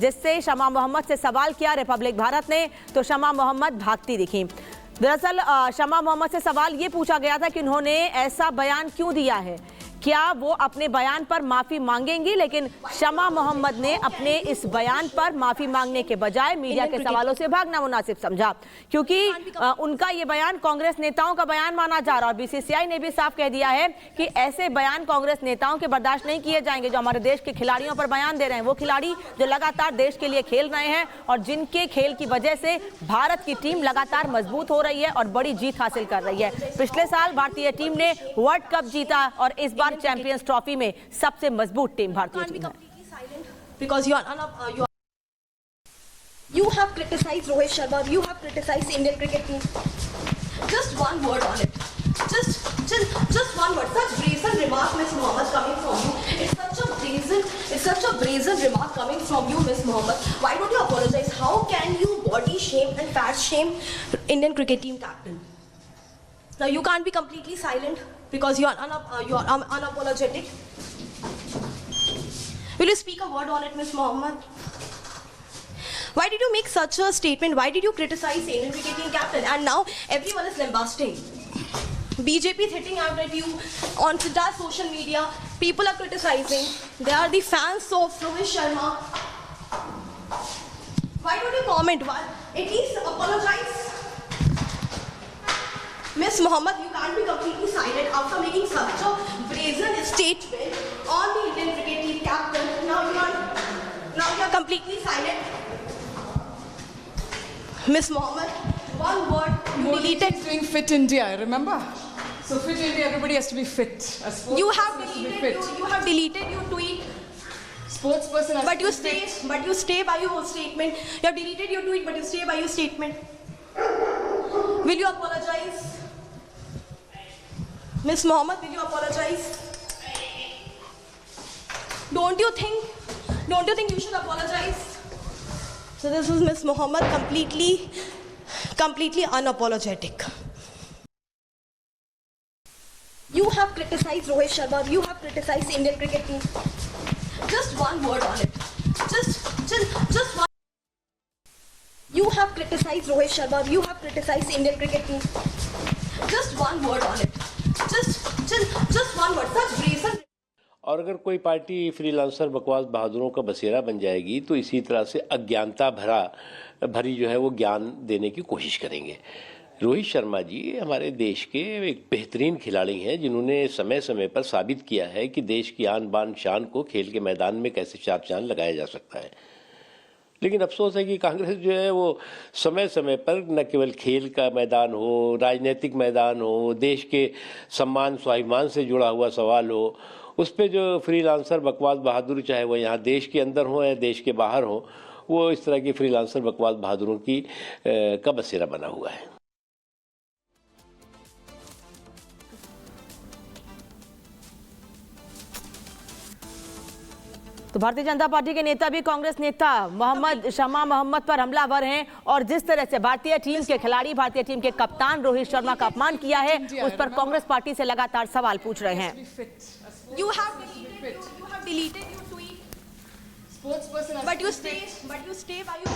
जिससे शमा मोहम्मद से सवाल किया रिपब्लिक भारत ने, तो शमा मोहम्मद भागती दिखी। दरअसल शमा मोहम्मद से सवाल ये पूछा गया था कि उन्होंने ऐसा बयान क्यों दिया है, क्या वो अपने बयान पर माफी मांगेंगी, लेकिन शमा मोहम्मद ने अपने इस बयान पर माफी मांगने के बजाय मीडिया के सवालों से भागना मुनासिब समझा, क्योंकि उनका ये बयान कांग्रेस नेताओं का बयान माना जा रहा है। और बीसीसीआई ने भी साफ कह दिया है कि ऐसे बयान कांग्रेस नेताओं के बर्दाश्त नहीं किए जाएंगे जो हमारे देश के खिलाड़ियों पर बयान दे रहे हैं। वो खिलाड़ी जो लगातार देश के लिए खेल रहे हैं और जिनके खेल की वजह से भारत की टीम लगातार मजबूत हो रही है और बड़ी जीत हासिल कर रही है। पिछले साल भारतीय टीम ने वर्ल्ड कप जीता और इस बार चैंपियंस ट्रॉफी में सबसे मजबूत टीम भारतीय टीम है। Because you have criticized Rohit Sharma, you have criticized Indian cricket team. Just one word on it. Just one word. Such brazen remark, Miss Mohammed, coming from you. It's such a brazen remark coming from you, Miss Mohammed. Why don't you apologize? How can you body shame and fat shame Indian cricket team captain? Now you can't be completely silent because you are unapologetic. Will you speak a word on it, Miss Mohammed? Why did you make such a statement? Why did you criticize Indian cricket team captain? And now everyone is lambasting. BJP is hitting out at you on entire social media. People are criticizing. They are the fans of Rohit Sharma. Why don't you comment? Why? At least apologize. Miss Mohammed, you can't be completely silent after making such a brazen statement on the Indian cricket team captain. Now you are completely silent. Miss Mohammed, one word you deleted. Is doing Fit India, remember? So Fit India, everybody has to be fit. You have deleted your tweet. Sportsperson has but to be fit. But you stay by your statement. You have deleted your tweet, but you stay by your statement. Will you apologize? Miss Mohammed, will you apologize? Don't you think you should apologize? So this was Miss Mohammed, completely unapologetic. You have criticized Rohit Sharma, you have criticized Indian cricket team. Just one word on it. Just one. You have criticized Rohit Sharma, you have criticized Indian cricket team. Just one word on it. Just one word. Such brazen. और अगर कोई party freelancer बकवास बहादुरों का बसेरा बन जाएगी तो इसी तरह से अज्ञानता भरी जो है वो ज्ञान देने की कोशिश करेंगे। रोहित शर्मा जी हमारे देश के एक बेहतरीन खिलाड़ी हैं जिन्होंने समय समय पर साबित किया है कि देश की आन बान शान को खेल के मैदान में कैसे चार चांद लगाया जा सकता है। लेकिन अफसोस है कि कांग्रेस जो है वो समय समय पर न केवल खेल का मैदान हो, राजनीतिक मैदान हो, देश के सम्मान स्वाभिमान से जुड़ा हुआ सवाल हो, उस पे जो फ्रीलांसर बकवास बहादुर, चाहे वो यहाँ देश के अंदर हो या देश के बाहर हो, वो इस तरह की फ्रीलांसर बकवास बहादुरों की का बसेरा बना हुआ है। तो भारतीय जनता पार्टी के नेता भी कांग्रेस नेता शमा मोहम्मद पर हमलावर हैं और जिस तरह से भारतीय टीम के खिलाड़ी, भारतीय टीम के कप्तान रोहित शर्मा का अपमान किया है, उस पर कांग्रेस पार्टी से लगातार सवाल पूछ रहे हैं। You have deleted your tweet. Sportsperson. But you stay by your.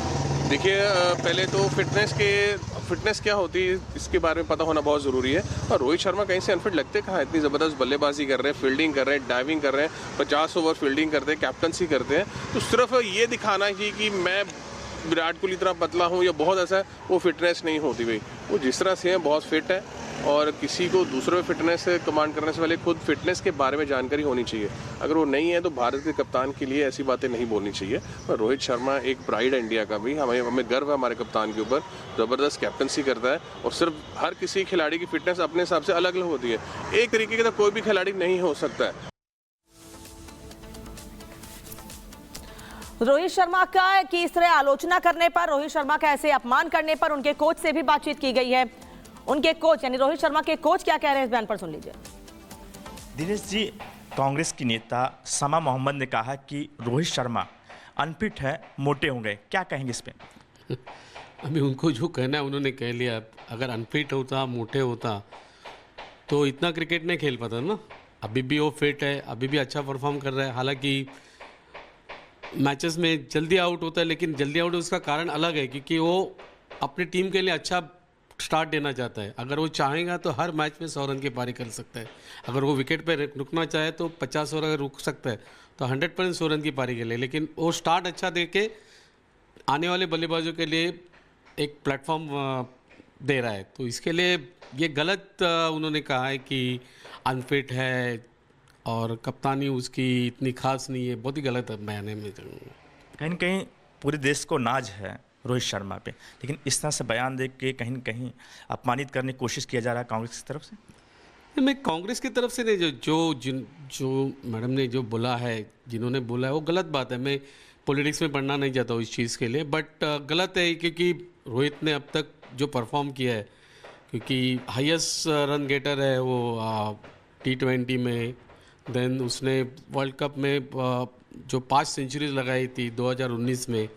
देखिए पहले तो फिटनेस क्या होती है इसके बारे में पता होना बहुत ज़रूरी है। और रोहित शर्मा कहीं से अनफिट लगते कहाँ, इतनी ज़बरदस्त बल्लेबाजी कर रहे हैं, फील्डिंग कर रहे हैं, डाइविंग कर रहे हैं, 50 ओवर फील्डिंग करते हैं, कैप्टनसी करते हैं। तो सिर्फ ये दिखाना ही कि मैं विराट कोहली तरह पतला हूँ या बहुत ऐसा है, वो फिटनेस नहीं होती भाई। वो जिस तरह से हैं बहुत फिट है और किसी को दूसरे में फिटनेस कमांड करने से पहले खुद फिटनेस के बारे में जानकारी होनी चाहिए। अगर वो नहीं है तो भारत के कप्तान के लिए ऐसी बातें नहीं बोलनी चाहिए। और रोहित शर्मा एक प्राइड है इंडिया का भी, हमें गर्व है हमारे कप्तान के ऊपर, ज़बरदस्त कैप्टनसी करता है। और सिर्फ हर किसी खिलाड़ी की फिटनेस अपने हिसाब से अलग अलग होती है, एक तरीके का तो कोई भी खिलाड़ी नहीं हो सकता है। रोहित शर्मा का की इस तरह आलोचना करने पर, रोहित शर्मा का ऐसे अपमान करने पर उनके कोच से भी बातचीत की गई है। उनके कोच यानी रोहित शर्मा के कोच क्या कह रहे हैं, इस बयान पर सुन लीजिए। दिनेश जी, कांग्रेस की नेता शमा मोहम्मद ने कहा कि रोहित शर्मा अनफिट है, मोटे होंगे, क्या कहेंगे इस पे? अभी उनको जो कहना है उन्होंने कह लिया। अगर अनफिट होता, मोटे होता तो इतना क्रिकेट नहीं खेल पाता ना। अभी भी वो फिट है, अभी भी अच्छा परफॉर्म कर रहा है। हालांकि मैचेस में जल्दी आउट होता है, लेकिन जल्दी आउट उसका कारण अलग है, क्योंकि वो अपनी टीम के लिए अच्छा स्टार्ट देना चाहता है। अगर वो चाहेगा तो हर मैच में 100 रन की पारी कर सकता है। अगर वो विकेट पे रुकना चाहे तो 50 ओवर अगर रुक सकता है तो 100% 100 रन की पारी के लिए, लेकिन वो स्टार्ट अच्छा दे के आने वाले बल्लेबाजों के लिए एक प्लेटफॉर्म दे रहा है। तो इसके लिए ये गलत उन्होंने कहा है कि अनफिट है और कप्तानी उसकी इतनी खास नहीं है। बहुत ही गलत बयान है। मैं कहीं न कहीं पूरे देश को नाज है रोहित शर्मा पे, लेकिन इस तरह से बयान दे के कहीं न कहीं अपमानित करने की कोशिश किया जा रहा है कांग्रेस की तरफ से। मैं कांग्रेस की तरफ से नहीं, जो मैडम ने जो बोला है, जिन्होंने बोला है वो गलत बात है। मैं पॉलिटिक्स में पढ़ना नहीं चाहता हूँ इस चीज़ के लिए, बट गलत है क्योंकि रोहित ने अब तक जो परफॉर्म किया है, क्योंकि हाईएस्ट रन गेटर है वो T20 में। देन उसने वर्ल्ड कप में जो 5 सेंचुरीज लगाई थी 2019 में,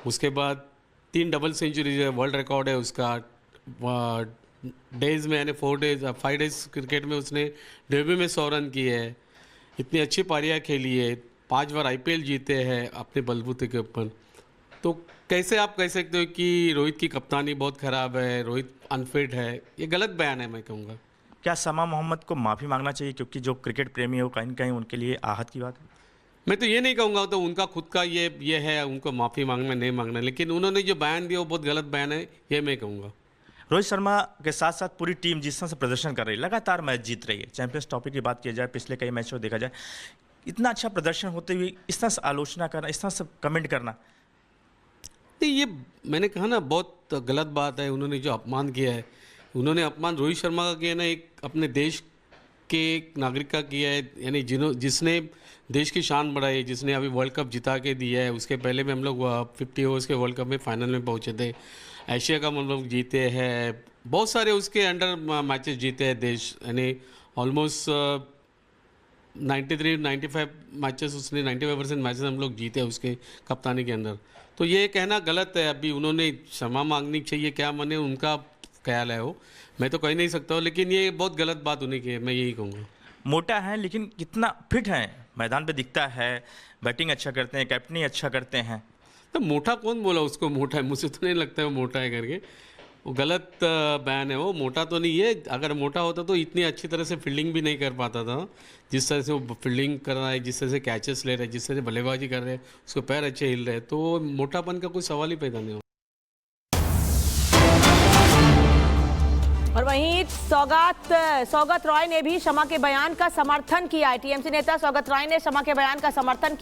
उसके बाद 3 डबल सेंचुरीज है, वर्ल्ड रिकॉर्ड है उसका। डेज में यानी 5 डेज क्रिकेट में उसने डेब्यू में 100 रन किए है। इतनी अच्छी पारियाँ खेली है, 5 बार IPL जीते हैं अपने बलबूते के ऊपर। तो कैसे आप कह सकते हो कि रोहित की कप्तानी बहुत ख़राब है, रोहित अनफिट है? ये गलत बयान है मैं कहूँगा। क्या शमा मोहम्मद को माफ़ी मांगना चाहिए, क्योंकि जो क्रिकेट प्रेमी है वो कहीं न कहीं उनके लिए आहत की बात है? मैं तो ये नहीं कहूँगा, तो उनका खुद का ये है, उनको माफ़ी मांगना नहीं मांगना, लेकिन उन्होंने जो बयान दिया वो बहुत गलत बयान है, ये मैं कहूँगा। रोहित शर्मा के साथ साथ पूरी टीम जिस तरह से प्रदर्शन कर रही है, लगातार मैच जीत रही है। चैंपियंस ट्रॉफी की बात की जाए, पिछले कई मैचों देखा जाए, इतना अच्छा प्रदर्शन होते हुए इस तरह से आलोचना करना, इस तरह से कमेंट करना, नहीं, ये मैंने कहा ना, बहुत गलत बात है। उन्होंने जो अपमान किया है, उन्होंने अपमान रोहित शर्मा का किया ना, एक अपने देश के एक नागरिक का किया है, यानी जिसने देश की शान बढ़ाई है, जिसने अभी वर्ल्ड कप जिता के दिया है। उसके पहले में हम लोग 50 ओवर्स के वर्ल्ड कप में फाइनल में पहुंचे थे। एशिया कप हम लोग जीते हैं, बहुत सारे उसके अंडर मैचेस जीते हैं देश, यानी ऑलमोस्ट 93-95 मैचेस उसने 95% मैचेस हम लोग जीते हैं उसके कप्तानी के अंदर। तो ये कहना गलत है। अभी उन्होंने क्षमा मांगनी चाहिए, क्या माने, उनका ख्याल है वो, मैं तो कह नहीं सकता हूँ, लेकिन ये बहुत गलत बात होने की है, मैं यही कहूँगा। मोटा है लेकिन कितना फिट है, मैदान पे दिखता है, बैटिंग अच्छा करते हैं, कैप्टनी अच्छा करते हैं। तो मोटा कौन बोला उसको मोटा है? मुझे तो नहीं लगता है वो मोटा है करके, वो गलत बयान है। वो मोटा तो नहीं है। अगर मोटा होता तो इतनी अच्छी तरह से फील्डिंग भी नहीं कर पाता था जिस तरह से वो फील्डिंग कर रहा है, जिस तरह से कैचेस ले रहे हैं, जिस तरह से बल्लेबाजी कर रहे हैं, उसको पैर अच्छे हिल रहे हैं, तो मोटापन का कोई सवाल ही पैदा नहीं हो। और वहीं सौगत रॉय ने भी शमा के बयान का समर्थन किया है। टीएमसी नेता सौगत रॉय ने शमा के बयान का समर्थन किया।